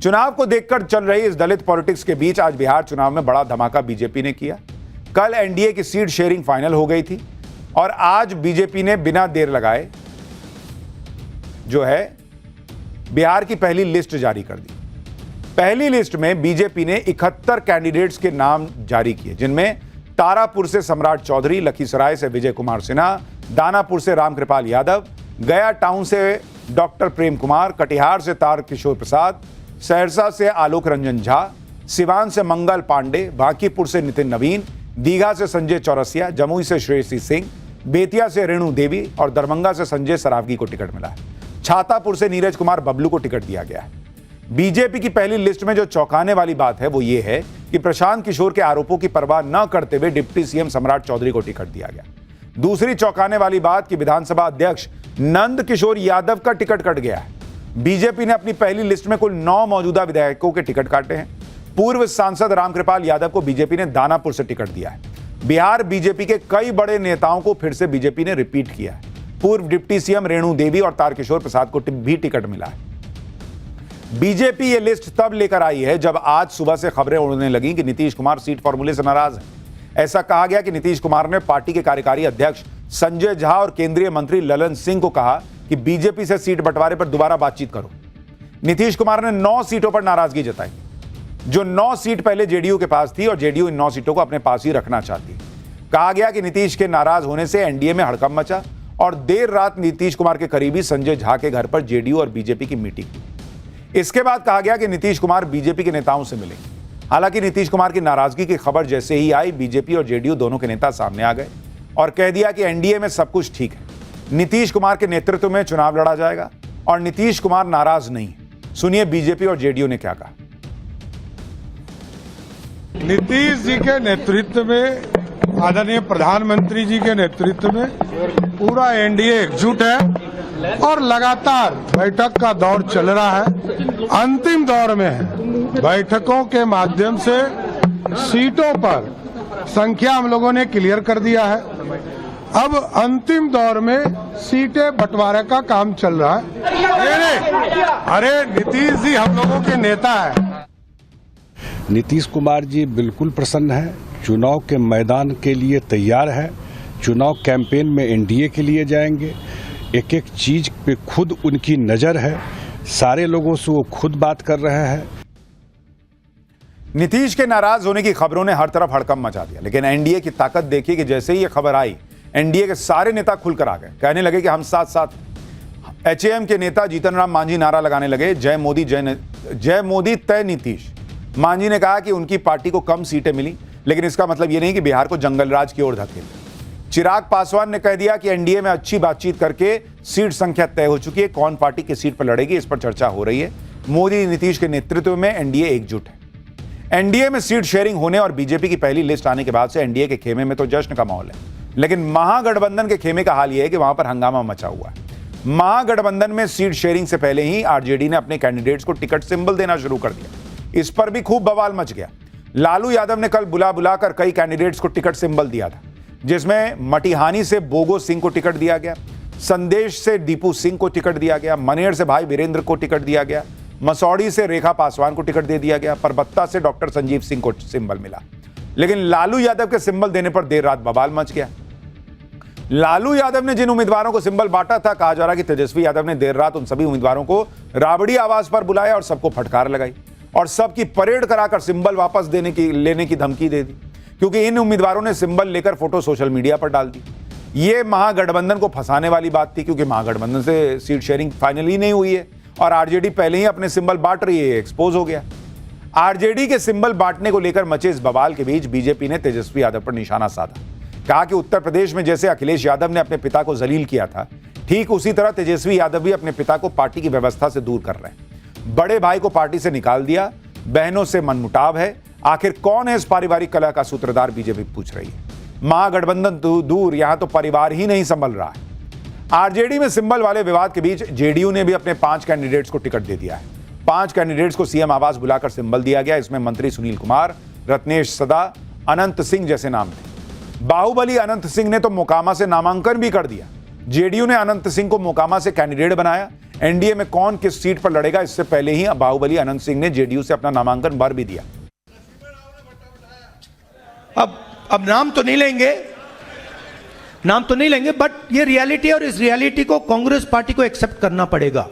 चुनाव को देखकर चल रही इस दलित पॉलिटिक्स के बीच आज बिहार चुनाव में बड़ा धमाका बीजेपी ने किया। कल एनडीए की सीट शेयरिंग फाइनल हो गई थी और आज बीजेपी ने बिना देर लगाए जो है बिहार की पहली लिस्ट जारी कर दी। पहली लिस्ट में बीजेपी ने 71 कैंडिडेट्स के नाम जारी किए, जिनमें तारापुर से सम्राट चौधरी, लखीसराय से विजय कुमार सिन्हा, दानापुर से रामकृपाल यादव, गया टाउन से डॉक्टर प्रेम कुमार, कटिहार से तारकिशोर प्रसाद, सहरसा से आलोक रंजन झा, सिवान से मंगल पांडे, बांकीपुर से नितिन नवीन, दीघा से संजय चौरसिया, जमुई से श्रेयसी सिंह, बेतिया से रेणु देवी और दरभंगा से संजय सरावगी को टिकट मिला है। छातापुर से नीरज कुमार बबलू को टिकट दिया गया है। बीजेपी की पहली लिस्ट में जो चौंकाने वाली बात है वो ये है कि प्रशांत किशोर के आरोपों की परवाह न करते हुए डिप्टी सीएम सम्राट चौधरी को टिकट दिया गया। दूसरी चौंकाने वाली बात कि विधानसभा अध्यक्ष नंद किशोर यादव का टिकट कट गया है। बीजेपी ने अपनी पहली लिस्ट में कुल 9 मौजूदा विधायकों के टिकट काटे हैं। पूर्व सांसद रामकृपाल यादव को बीजेपी ने दानापुर से टिकट दिया है। बिहार बीजेपी के कई बड़े नेताओं को फिर से बीजेपी ने रिपीट किया है। पूर्व डिप्टी सीएम रेणु देवी और तारकिशोर प्रसाद को भी टिकट मिला है। बीजेपी ये लिस्ट तब लेकर आई है जब आज सुबह से खबरें उड़ने लगी कि नीतीश कुमार सीट फॉर्मूले से नाराज हैं। ऐसा कहा गया कि नीतीश कुमार ने पार्टी के कार्यकारी अध्यक्ष संजय झा और केंद्रीय मंत्री ललन सिंह को कहा कि बीजेपी से सीट बंटवारे पर दोबारा बातचीत करो। नीतीश कुमार ने 9 सीटों पर नाराजगी जताई। जो 9 सीट पहले जेडीयू के पास थी और जेडीयू इन 9 सीटों को अपने पास ही रखना चाहती है। कहा गया कि नीतीश के नाराज होने से एनडीए में हड़कंप मचा और देर रात नीतीश कुमार के करीबी संजय झा के घर पर जेडीयू और बीजेपी की मीटिंग हुई। इसके बाद कहा गया कि नीतीश कुमार बीजेपी के नेताओं से मिलेंगे। हालांकि नीतीश कुमार की नाराजगी की खबर जैसे ही आई, बीजेपी और जेडीयू दोनों के नेता सामने आ गए और कह दिया कि एनडीए में सब कुछ ठीक है। नीतीश कुमार के नेतृत्व में चुनाव लड़ा जाएगा और नीतीश कुमार नाराज नहीं है। सुनिए बीजेपी और जेडीयू ने क्या कहा। नीतीश जी के नेतृत्व में, आदरणीय प्रधानमंत्री जी के नेतृत्व में पूरा एनडीए एकजुट है और लगातार बैठक का दौर चल रहा है। अंतिम दौर में है। बैठकों के माध्यम से सीटों पर संख्या हम लोगों ने क्लियर कर दिया है। अब अंतिम दौर में सीटें बंटवारे का काम चल रहा है। अरे नीतीश जी हम लोगों के नेता है। नीतीश कुमार जी बिल्कुल प्रसन्न है, चुनाव के मैदान के लिए तैयार है। चुनाव कैंपेन में एनडीए के लिए जाएंगे। एक एक चीज पे खुद उनकी नजर है। सारे लोगों से वो खुद बात कर रहे हैं। नीतीश के नाराज होने की खबरों ने हर तरफ हड़कंप मचा दिया, लेकिन एनडीए की ताकत देखिए कि जैसे ही ये खबर आई, एनडीए के सारे नेता खुलकर आ गए। कहने लगे कि हम साथ साथ। एचएएम के नेता जीतन राम मांझी नारा लगाने लगे, जय मोदी तय नीतीश। मांझी ने कहा कि उनकी पार्टी को कम सीटें मिली, लेकिन इसका मतलब ये नहीं कि बिहार को जंगलराज की ओर धकेल। चिराग पासवान ने कह दिया कि एनडीए में अच्छी बातचीत करके सीट संख्या तय हो चुकी है। कौन पार्टी किस सीट पर लड़ेगी इस पर चर्चा हो रही है। मोदी नीतीश के नेतृत्व में एनडीए एकजुट है। एनडीए में सीट शेयरिंग होने और बीजेपी की पहली लिस्ट आने के बाद से एनडीए के खेमे में तो जश्न का माहौल है, लेकिन महागठबंधन के खेमे का हाल यह है कि वहां पर हंगामा मचा हुआ है। महागठबंधन में सीट शेयरिंग से पहले ही आरजेडी ने अपने कैंडिडेट्स को टिकट सिंबल देना शुरू कर दिया। इस पर भी खूब बवाल मच गया। लालू यादव ने कल बुलाकर कई कैंडिडेट्स को टिकट सिंबल दिया था, जिसमें मटिहानी से बोगो सिंह को टिकट दिया गया, संदेश से दीपू सिंह को टिकट दिया गया, मनेर से भाई वीरेंद्र को टिकट दिया गया, मसौड़ी से रेखा पासवान को टिकट दे दिया गया, परबत्ता से डॉक्टर संजीव सिंह को सिंबल मिला। लेकिन लालू यादव के सिंबल देने पर देर रात बवाल मच गया। लालू यादव ने जिन उम्मीदवारों को सिंबल बांटा था, कहा जा रहा कि तेजस्वी यादव ने देर रात उन सभी उम्मीदवारों को राबड़ी आवास पर बुलाया और सबको फटकार लगाई और सबकी परेड कराकर सिंबल वापस लेने की धमकी दे दी, क्योंकि इन उम्मीदवारों ने सिंबल लेकर फोटो सोशल मीडिया पर डाल दी। ये महागठबंधन को फंसाने वाली बात थी, क्योंकि महागठबंधन से सीट शेयरिंग फाइनल ही नहीं हुई है और आरजेडी पहले ही अपने सिंबल बांट रही है। एक्सपोज हो गया। आरजेडी के सिंबल बांटने को लेकर मचे इस बवाल के बीच बीजेपी ने तेजस्वी यादव पर निशाना साधा। कहा कि उत्तर प्रदेश में जैसे अखिलेश यादव ने अपने पिता को जलील किया था, ठीक उसी तरह तेजस्वी यादव भी अपने पिता को पार्टी की व्यवस्था से दूर कर रहे हैं। बड़े भाई को पार्टी से निकाल दिया, बहनों से मनमुटाव है। आखिर कौन है इस पारिवारिक कलह का सूत्रधार, बीजेपी पूछ रही है। महागठबंधन दूर, यहां तो परिवार ही नहीं संभल रहा है। आरजेडी में सिंबल वाले विवाद के बीच जेडीयू ने भी अपने 5 कैंडिडेट्स को टिकट दे दिया है। 5 कैंडिडेट्स को सीएम आवास बुलाकर सिंबल दिया गया। इसमें मंत्री सुनील कुमार, रत्नेश सदा, अनंत सिंह जैसे नाम थे। बाहुबली अनंत सिंह ने तो मोकामा से नामांकन भी कर दिया। जेडीयू ने अनंत सिंह को मोकामा से कैंडिडेट बनाया। एनडीए में कौन किस सीट पर लड़ेगा इससे पहले ही बाहुबली अनंत सिंह ने जेडीयू से अपना नामांकन भर भी दिया। अब नाम तो नहीं लेंगे, बट ये रियलिटी है और इस रियलिटी को कांग्रेस पार्टी को एक्सेप्ट करना पड़ेगा।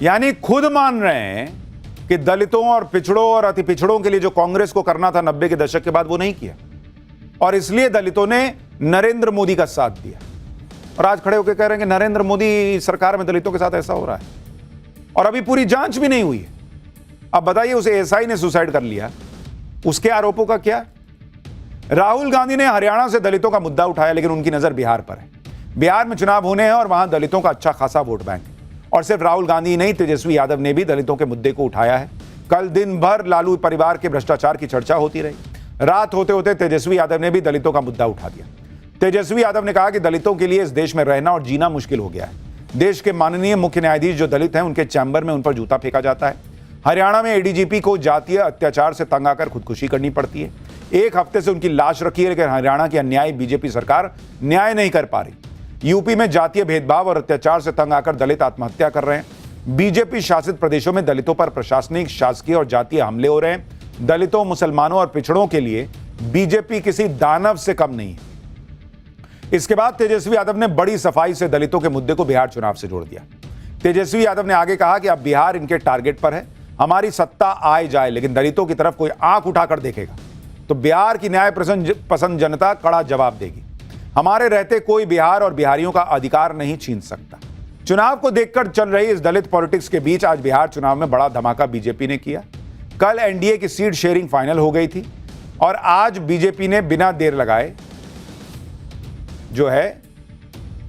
यानी खुद मान रहे हैं कि दलितों और पिछड़ों और अति पिछड़ों के लिए जो कांग्रेस को करना था 90 के दशक के बाद वो नहीं किया, और इसलिए दलितों ने नरेंद्र मोदी का साथ दिया। और आज खड़े होकर कह रहे हैं कि नरेंद्र मोदी सरकार में दलितों के साथ ऐसा हो रहा है, और अभी पूरी जांच भी नहीं हुई है। अब बताइए, उसे एसआई ने सुसाइड कर लिया, उसके आरोपों का क्या? राहुल गांधी ने हरियाणा से दलितों का मुद्दा उठाया, लेकिन उनकी नजर बिहार पर है। बिहार में चुनाव होने हैं और वहां दलितों का अच्छा खासा वोट बैंक है। और सिर्फ राहुल गांधी ही नहीं, तेजस्वी यादव ने भी दलितों के मुद्दे को उठाया है। कल दिन भर लालू परिवार के भ्रष्टाचार की चर्चा होती रही। रात होते होते तेजस्वी यादव ने भी दलितों का मुद्दा उठा दिया। तेजस्वी यादव ने कहा कि दलितों के लिए इस देश में रहना और जीना मुश्किल हो गया है। देश के माननीय मुख्य न्यायाधीश जो दलित हैं, उनके चैम्बर में उन पर जूता फेंका जाता है। हरियाणा में एडीजीपी को जातीय अत्याचार से तंग आकर खुदकुशी करनी पड़ती है। एक हफ्ते से उनकी लाश रखी है, लेकिन हरियाणा की अन्यायी बीजेपी सरकार न्याय नहीं कर पा रही। यूपी में जातीय भेदभाव और अत्याचार से तंग आकर दलित आत्महत्या कर रहे हैं। बीजेपी शासित प्रदेशों में दलितों पर प्रशासनिक, शासकीय और जातीय हमले हो रहे हैं। दलितों, मुसलमानों और पिछड़ों के लिए बीजेपी किसी दानव से कम नहीं है। इसके बाद तेजस्वी यादव ने बड़ी सफाई से दलितों के मुद्दे को बिहार चुनाव से जोड़ दिया। तेजस्वी यादव ने आगे कहा कि अब बिहार इनके टारगेट पर है। हमारी सत्ता आए जाए, लेकिन दलितों की तरफ कोई आंख उठाकर देखेगा तो बिहार की न्याय पसंद जनता कड़ा जवाब देगी। हमारे रहते कोई बिहार और बिहारियों का अधिकार नहीं छीन सकता। चुनाव को देखकर चल रही इस दलित पॉलिटिक्स के बीच आज बिहार चुनाव में बड़ा धमाका बीजेपी ने किया। कल एनडीए की सीट शेयरिंग फाइनल हो गई थी और आज बीजेपी ने बिना देर लगाए जो है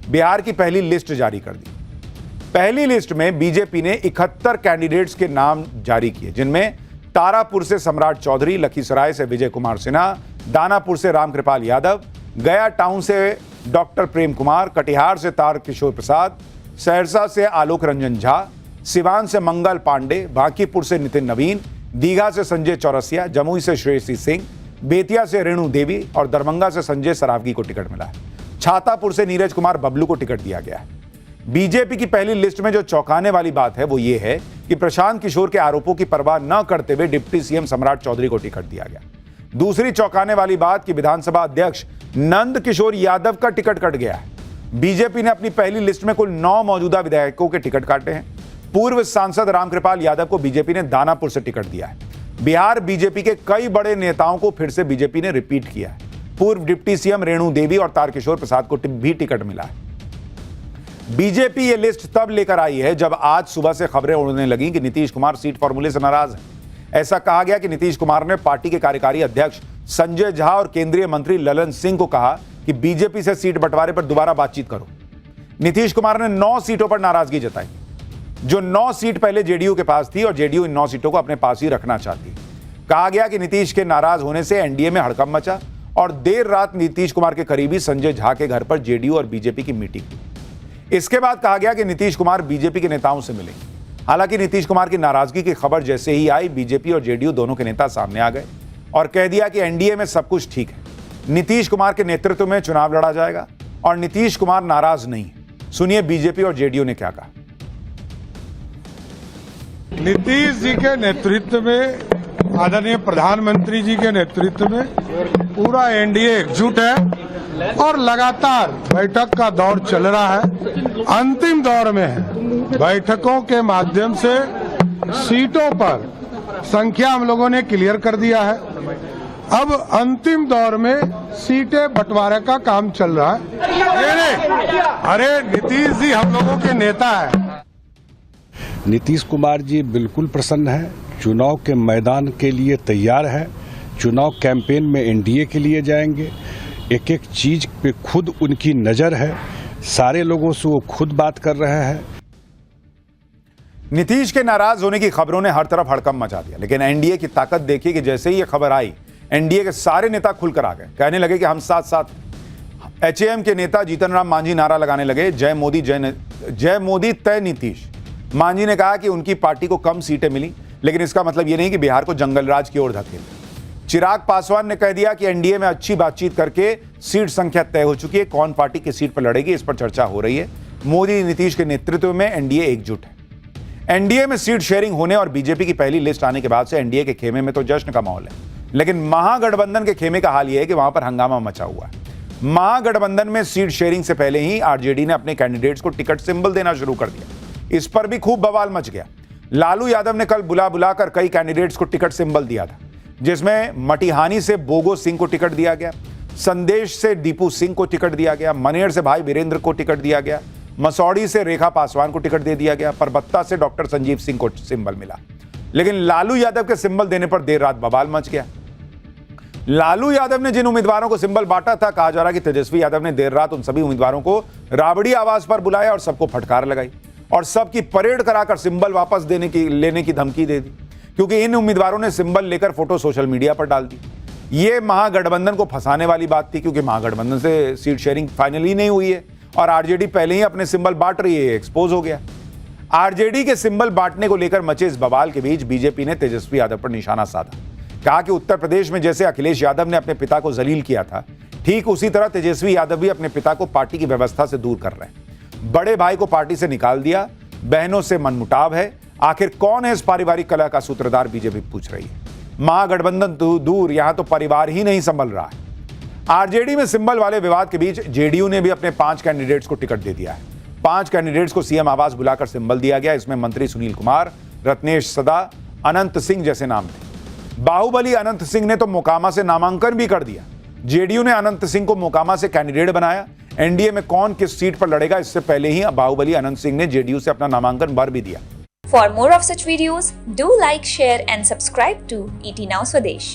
बिहार की पहली लिस्ट जारी कर दी। पहली लिस्ट में बीजेपी ने 71 कैंडिडेट्स के नाम जारी किए, जिनमें तारापुर से सम्राट चौधरी, लखीसराय से विजय कुमार सिन्हा, दानापुर से रामकृपाल यादव, गया टाउन से डॉक्टर प्रेम कुमार, कटिहार से तारकिशोर प्रसाद, सहरसा से आलोक रंजन झा, सिवान से मंगल पांडे, बांकीपुर से नितिन नवीन, दीघा से संजय चौरसिया, जमुई से श्रेयसी सिंह, बेतिया से रेणु देवी और दरभंगा से संजय सरावगी को टिकट मिला है। छातापुर से नीरज कुमार बबलू को टिकट दिया गया है। बीजेपी की पहली लिस्ट में जो चौंकाने वाली बात है वो ये है कि प्रशांत किशोर के आरोपों की परवाह न करते हुए डिप्टी सीएम सम्राट चौधरी को टिकट दिया गया। दूसरी चौंकाने वाली बात कि विधानसभा अध्यक्ष नंद किशोर यादव का टिकट कट गया है। बीजेपी ने अपनी पहली लिस्ट में कुल 9 मौजूदा विधायकों के टिकट काटे हैं। पूर्व सांसद रामकृपाल यादव को बीजेपी ने दानापुर से टिकट दिया है। बिहार बीजेपी के कई बड़े नेताओं को फिर से बीजेपी ने रिपीट किया है। पूर्व डिप्टी सीएम रेणु देवी और तारकिशोर प्रसाद को भी टिकट मिला है। बीजेपी ये लिस्ट तब लेकर आई है जब आज सुबह से खबरें उड़ने लगी कि नीतीश कुमार सीट फॉर्मूले से नाराज हैं। ऐसा कहा गया कि नीतीश कुमार ने पार्टी के कार्यकारी अध्यक्ष संजय झा और केंद्रीय मंत्री ललन सिंह को कहा कि बीजेपी से सीट बंटवारे पर दोबारा बातचीत करो। नीतीश कुमार ने 9 सीटों पर नाराजगी जताई, जो 9 सीट पहले जेडीयू के पास थी और जेडीयू इन 9 सीटों को अपने पास ही रखना चाहती। कहा गया कि नीतीश के नाराज होने से एनडीए में हड़कंप मचा और देर रात नीतीश कुमार के करीबी संजय झा के घर पर जेडीयू और बीजेपी की मीटिंग हुई। इसके बाद कहा गया कि नीतीश कुमार बीजेपी के नेताओं से मिलेंगे। हालांकि नीतीश कुमार की नाराजगी की खबर जैसे ही आई, बीजेपी और जेडीयू दोनों के नेता सामने आ गए और कह दिया कि एनडीए में सब कुछ ठीक है। नीतीश कुमार के नेतृत्व में चुनाव लड़ा जाएगा और नीतीश कुमार नाराज नहीं है। सुनिए बीजेपी और जेडीयू ने क्या कहा। नीतीश जी के नेतृत्व में, आदरणीय प्रधानमंत्री जी के नेतृत्व में पूरा एनडीए एकजुट है और लगातार बैठक का दौर चल रहा है, अंतिम दौर में है। बैठकों के माध्यम से सीटों पर संख्या हम लोगों ने क्लियर कर दिया है। अब अंतिम दौर में सीटें बंटवारे का काम चल रहा है। अरे नीतीश जी हम लोगों के नेता है। नीतीश कुमार जी बिल्कुल प्रसन्न है, चुनाव के मैदान के लिए तैयार है। चुनाव कैंपेन में एनडीए के लिए जाएंगे। एक एक चीज पे खुद उनकी नजर है, सारे लोगों से वो खुद बात कर रहे हैं। नीतीश के नाराज होने की खबरों ने हर तरफ हड़कंप मचा दिया, लेकिन एनडीए की ताकत देखी कि जैसे ही ये खबर आई, एनडीए के सारे नेता खुलकर आ गए, कहने लगे कि हम साथ साथ। एचएएम के नेता जीतन राम मांझी नारा लगाने लगे, जय मोदी तय नीतीश। मांझी ने कहा कि उनकी पार्टी को कम सीटें मिली, लेकिन इसका मतलब ये नहीं कि बिहार को जंगलराज की ओर धकेल। चिराग पासवान ने कह दिया कि एनडीए में अच्छी बातचीत करके सीट संख्या तय हो चुकी है, कौन पार्टी किस सीट पर लड़ेगी इस पर चर्चा हो रही है। मोदी नीतीश के नेतृत्व में एनडीए एकजुट है। एनडीए में सीट शेयरिंग होने और बीजेपी की पहली लिस्ट आने के बाद से एनडीए के खेमे में तो जश्न का माहौल है, लेकिन महागठबंधन के खेमे का हाल यह है कि वहां पर हंगामा मचा हुआ है। महागठबंधन में सीट शेयरिंग से पहले ही आरजेडी ने अपने कैंडिडेट्स को टिकट सिंबल देना शुरू कर दिया। इस पर भी खूब बवाल मच गया। लालू यादव ने कल बुलाकर कई कैंडिडेट्स को टिकट सिंबल दिया था, जिसमें मटिहानी से बोगो सिंह को टिकट दिया गया, संदेश से दीपू सिंह को टिकट दिया गया, मनेर से भाई वीरेंद्र को टिकट दिया गया, मसौड़ी से रेखा पासवान को टिकट दे दिया गया, परबत्ता से डॉक्टर संजीव सिंह को सिंबल मिला। लेकिन लालू यादव के सिंबल देने पर देर रात बवाल मच गया। लालू यादव ने जिन उम्मीदवारों को सिंबल बांटा था, कहा जा रहा कि तेजस्वी यादव ने देर रात उन सभी उम्मीदवारों को राबड़ी आवास पर बुलाया और सबको फटकार लगाई और सबकी परेड कराकर सिंबल वापस लेने की धमकी दे दी, क्योंकि इन उम्मीदवारों ने सिंबल लेकर फोटो सोशल मीडिया पर डाल दी। यह महागठबंधन को फंसाने वाली बात थी, क्योंकि महागठबंधन से सीट शेयरिंग फाइनली नहीं हुई है और आरजेडी पहले ही अपने सिंबल बांट रही है, एक्सपोज हो गया। आरजेडी के सिंबल बांटने को लेकर मचे इस बवाल के बीच बीजेपी ने तेजस्वी यादव पर निशाना साधा। कहा कि उत्तर प्रदेश में जैसे अखिलेश यादव ने अपने पिता को जलील किया था, ठीक उसी तरह तेजस्वी यादव भी अपने पिता को पार्टी की व्यवस्था से दूर कर रहे हैं। बड़े भाई को पार्टी से निकाल दिया, बहनों से मनमुटाव है। आखिर कौन है इस पारिवारिक कलह का सूत्रधार, बीजेपी पूछ रही है। महागठबंधन दूर, यहां तो परिवार ही नहीं संभल रहा है। आरजेडी में सिंबल वाले विवाद के बीच जेडीयू ने भी अपने 5 कैंडिडेट्स को टिकट दे दिया है। 5 कैंडिडेट्स को सीएम आवास बुलाकर सिंबल दिया गया। इसमें मंत्री सुनील कुमार, रत्नेश सदा, अनंत सिंह जैसे नाम थे। बाहुबली अनंत सिंह ने तो मोकामा से नामांकन भी कर दिया। जेडीयू ने अनंत सिंह को मोकामा से कैंडिडेट बनाया। एनडीए में कौन किस सीट पर लड़ेगा, इससे पहले ही बाहुबली अनंत सिंह ने जेडीयू से अपना नामांकन भर भी दिया। For more of such videos, do like, share and subscribe to ET Now Swadesh.